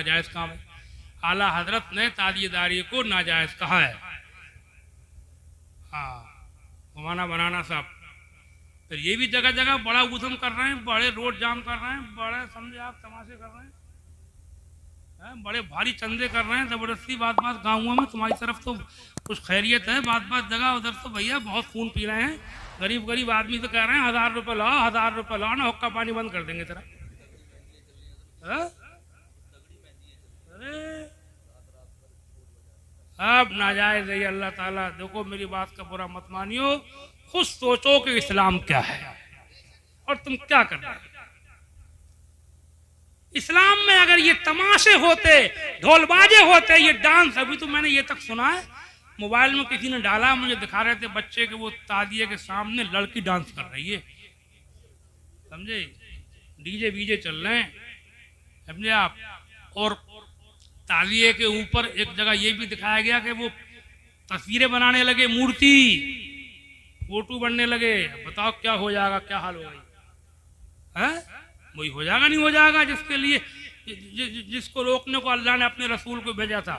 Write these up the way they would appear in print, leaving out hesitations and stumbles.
नाजायज काम है। आला हजरत ने ताजियदारी को नाजायज कहा है। हाँ, घुमाना बनाना सब। फिर ये भी जगह जगह बड़ा उधम कर रहे हैं, बड़े रोड जाम कर रहे हैं, बड़े समझे आप तमाशे कर रहे हैं, बड़े भारी चंदे कर रहे हैं जबरदस्ती। बात बात गाँवों में तुम्हारी तरफ तो कुछ खैरियत है, बात बात जगह उधर तो भैया बहुत खून पी रहे हैं। गरीब गरीब आदमी तो कह रहे हैं 1000 रुपये लाओ, 1000 रुपये लाओ, ना हुक्का पानी बंद कर देंगे तेरा। अरे अब नाजायज है ये। अल्लाह ताला, देखो मेरी बात का बुरा मत मानियो, खुद सोचो कि इस्लाम क्या है और तुम क्या कर रहे हो। इस्लाम में अगर ये तमाशे होते, ढोलबाजे होते, ये डांस, अभी तो मैंने ये तक सुना है, मोबाइल में किसी ने डाला, मुझे दिखा रहे थे बच्चे के, वो तादिये के सामने लड़की डांस कर रही है, समझे, डीजे बीजे चल रहे हैं, समझे आप। और तादिये के ऊपर एक जगह ये भी दिखाया गया कि वो तस्वीरें बनाने लगे, मूर्ति फोटो बनने लगे। बताओ क्या हो जाएगा, क्या हाल होगा है? वही हो जाएगा, नहीं हो जाएगा जिसके लिए, जिसको रोकने को अल्लाह ने अपने रसूल को भेजा था।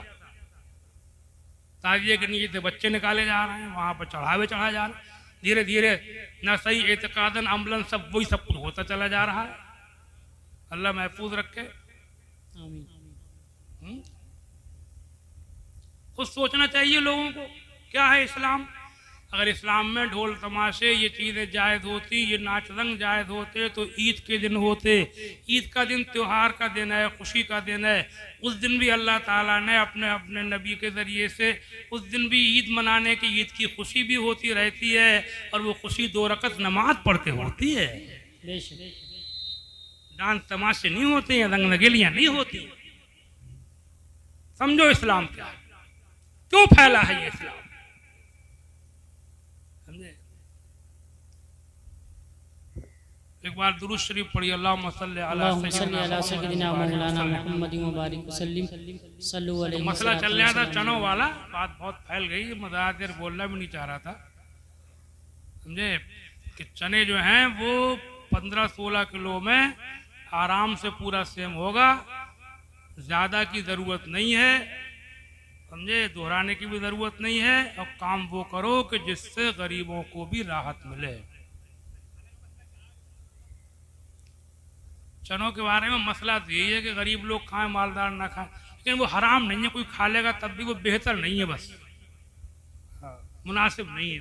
ताजिए के नीचे से बच्चे निकाले जा रहे हैं, वहां पर चढ़ावे चढ़ाए जा रहे हैं, धीरे धीरे न सही एतकादन अमलन सब वही सब कुछ होता चला जा रहा है। अल्लाह महफूज रखे। खुद सोचना चाहिए लोगों को क्या है इस्लाम। अगर इस्लाम में ढोल तमाशे ये चीज़ें जायज़ होती, ये नाच रंग जायज़ होते, तो ईद के दिन होते। ईद का दिन त्यौहार का दिन है, खुशी का दिन है। उस दिन भी अल्लाह ताला ने अपने अपने नबी के ज़रिए से उस दिन भी ईद मनाने की, ईद की खुशी भी होती रहती है, और वो खुशी 2 रकत नमाज पढ़ के होती है। डांस तमाशे नहीं होते हैं, रंग नगेलियाँ नहीं होती। समझो इस्लाम क्या है, क्यों फैला है ये इस्लाम, समझे। एक बार दुरूद शरीफ पढ़िए, अल्लाहुम्मा सल्ली अला सय्यिदिना मौलाना मुहम्मद व बारिक वसल्लिम सल्लल्लाहु अलैहि वसल्लम। मसला चल रहा था चनों वाला, बात बहुत फैल गई, मज़ाक देर बोलना भी नहीं चाह रहा था, समझे, कि चने जो हैं वो 15-16 किलो में आराम से पूरा सेम होगा, ज़्यादा की ज़रूरत नहीं है, समझे, दोहराने की भी ज़रूरत नहीं है। और काम वो करो कि जिससे गरीबों को भी राहत मिले। चनों के बारे में मसला तो यही है कि गरीब लोग खाएं, मालदार ना खाएं, लेकिन वो हराम नहीं है, कोई खा लेगा तब भी वो बेहतर नहीं है, बस मुनासिब नहीं है।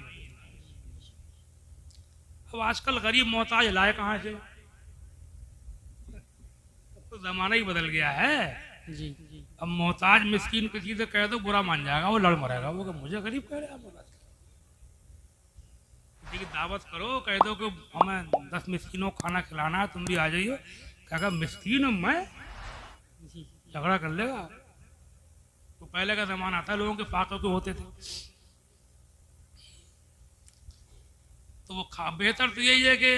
अब आजकल गरीब मोहताज लाए कहाँ से, तो ज़माना ही बदल गया है जी। अब मोहताज मिस्कीन किसी से कह दो बुरा मान जाएगा, वो लड़ मरेगा, वो कि मुझे गरीब कह रहे हैं। किसी की दावत करो, कह दो कि हमें 10 मिस्कीनों को खाना खिलाना है, तुम भी आ जाइए, क्या मिस्कीन मैं, झगड़ा कर लेगा। तो पहले का जमाना था, लोगों के फाकों के होते थे, तो वो बेहतर तो यही है कि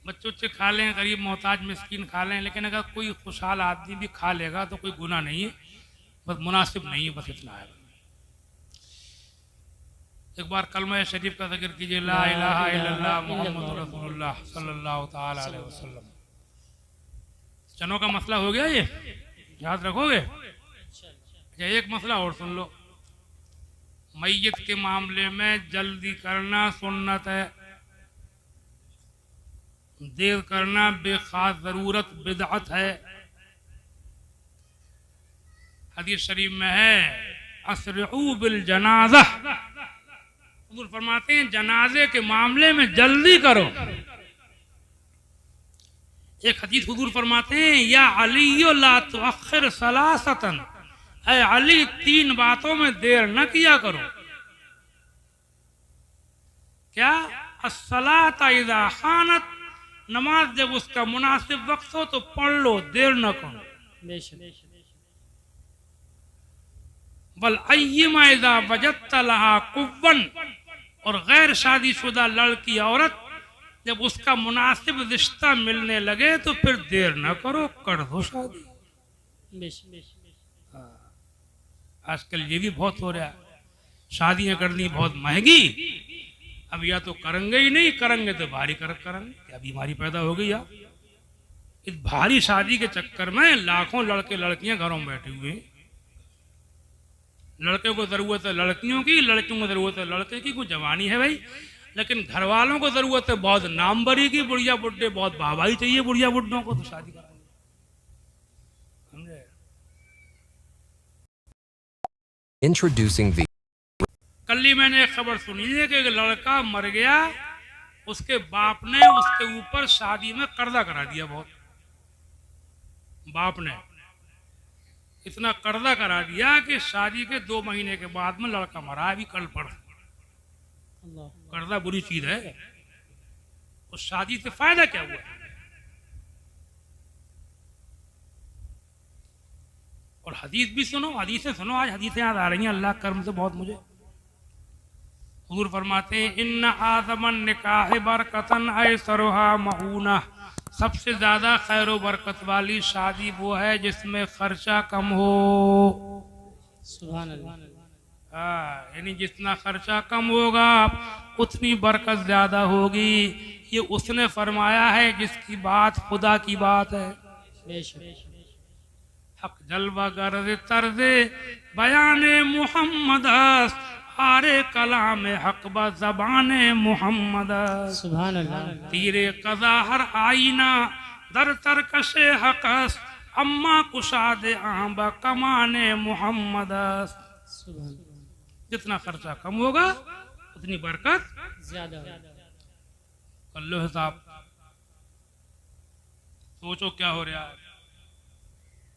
बच्चे उच्चे खा लें, गरीब मोहताज मिस्कीन खा लें, लेकिन अगर कोई खुशहाल आदमी भी खा लेगा तो कोई गुनाह नहीं है, बस मुनासिब नहीं है, बस इतना है। एक बार कलमा शरीफ का जिक्र कीजिए, ला इलाहा इल्लल्लाह मुहम्मदुर रसूलुल्लाह सल्लल्लाहु ताला अलैहि वसल्लम। चनों का मसला हो गया, ये याद रखोगे। अच्छा, एक मसला और सुन लो, मैयत के मामले में जल्दी करना सुन्नत है, देर करना बेखास जरूरत बिदअत है। हदीस शरीफ में है अस्रिउ बिल जनाजा, हुजूर फरमाते हैं जनाजे के मामले में जल्दी करो। एक हदीस हुजूर फरमाते हैं या अली ला तुअख्खिर सलासतन, ऐ अली 3 बातों में देर न किया करो। क्या? अस्सलात इज़ा खानत, नमाज जब उसका मुनासिब वक्त हो तो पढ़ लो, देर न करो। बल अय्यिमा इज़ा वजदत लहा कुव्वन, और गैर शादीशुदा लड़की औरत जब उसका मुनासिब रिश्ता मिलने लगे तो फिर देर न करो, कर दो शादी। आजकल ये भी बहुत हो रहा है, शादियां करनी बहुत महंगी, अब या तो करेंगे ही नहीं, करेंगे तो भारी करेंगे, क्या बीमारी पैदा हो गई यार। इस भारी शादी के चक्कर में लाखों लड़के लड़कियां घरों में बैठे हुए हैं। लड़के को जरूरत है लड़कियों की, लड़कियों को जरूरत है लड़के की। कुछ जवानी है भाई, लेकिन घर वालों को जरूरत है बहुत नामवरी की। बुढ़िया बुड्ढे बहुत वाहवाही चाहिए बुढ़िया बुड्ढों को, तो शादी कराएंगे। समझे? Introducing the कल ही मैंने एक खबर सुनी है कि एक लड़का मर गया, उसके बाप ने उसके ऊपर शादी में कर्जा करा दिया। बहुत बाप ने इतना कर्जा करा दिया कि शादी के 2 महीने के बाद में लड़का मरा। अभी कल पड़, कर्जा बुरी चीज है। उस शादी से फायदा क्या हुआ? और हदीस भी सुनो, हदीसें सुनो। आज हदीसें याद आ रही हैं अल्लाह कर्म से बहुत मुझे। हुजूर फरमाते हैं इन्ना आज़मन निकाह बरकतन ऐसरुहा मऊना, सबसे ज्यादा खैर व बरकत वाली शादी वो है जिसमें खर्चा कम हो। सुभान अल्लाह। यानी जितना खर्चा कम होगा उतनी बरकत ज्यादा होगी। ये उसने फरमाया है जिसकी बात खुदा की बात है। हक जलवा गर्ज तर्जे बयाने मोहम्मद, आरे कलाम हक ब ज़बाने मोहम्मद। सुभान अल्लाह। तीरे कज़ा हर आईना दर तरकशे हकस, अम्मा कुशाद आंब कमाने मोहम्मद। सुभान। जितना खर्चा कम होगा उतनी बरकत ज्यादा। कर लो हिसाब। सोचो क्या हो रहा है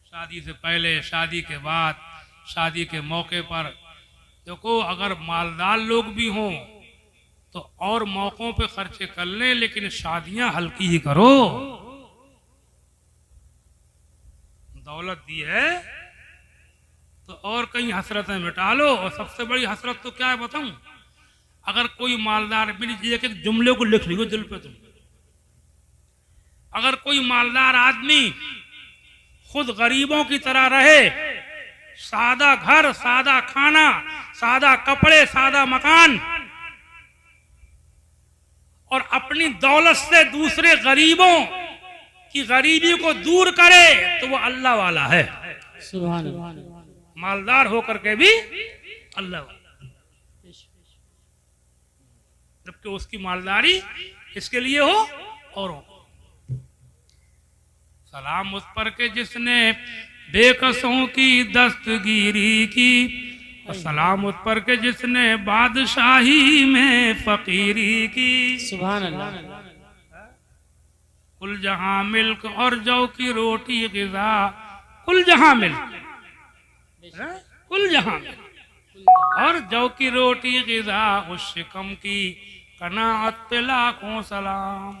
शादी से पहले, शादी के बाद, शादी के मौके पर। देखो अगर मालदार लोग भी हों तो और मौकों पे खर्चे कर लें, लेकिन शादियां हल्की ही करो। दौलत दी है तो और कहीं हसरतें मिटा लो। और सबसे बड़ी हसरत तो क्या है बताऊं? अगर कोई मालदार, मेरी एक एक जुमले को लिख लियो दिल पे तुम। अगर कोई मालदार आदमी खुद गरीबों की तरह रहे, सादा घर, सादा खाना, सादा कपड़े, सादा मकान, और अपनी दौलत से दूसरे गरीबों की गरीबी को दूर करे तो वो अल्लाह वाला है। सुभान अल्लाह। मालदार होकर के भी अल्लाह वाला, जबकि उसकी मालदारी इसके लिए हो औरों को। सलाम उस पर के जिसने बेकसों की दस्तगीरी की, और सलाम उस पर के जिसने बादशाही में फकीरी की। सुभान अल्लाह। कुल जहां मिल्क और जौ की रोटी गिज़ा, कुल जहां मिल्क, कुल जहां मिल्क और जौ की रोटी गिज़ा, उस शिकम की कनाअत पे लाखों सलाम।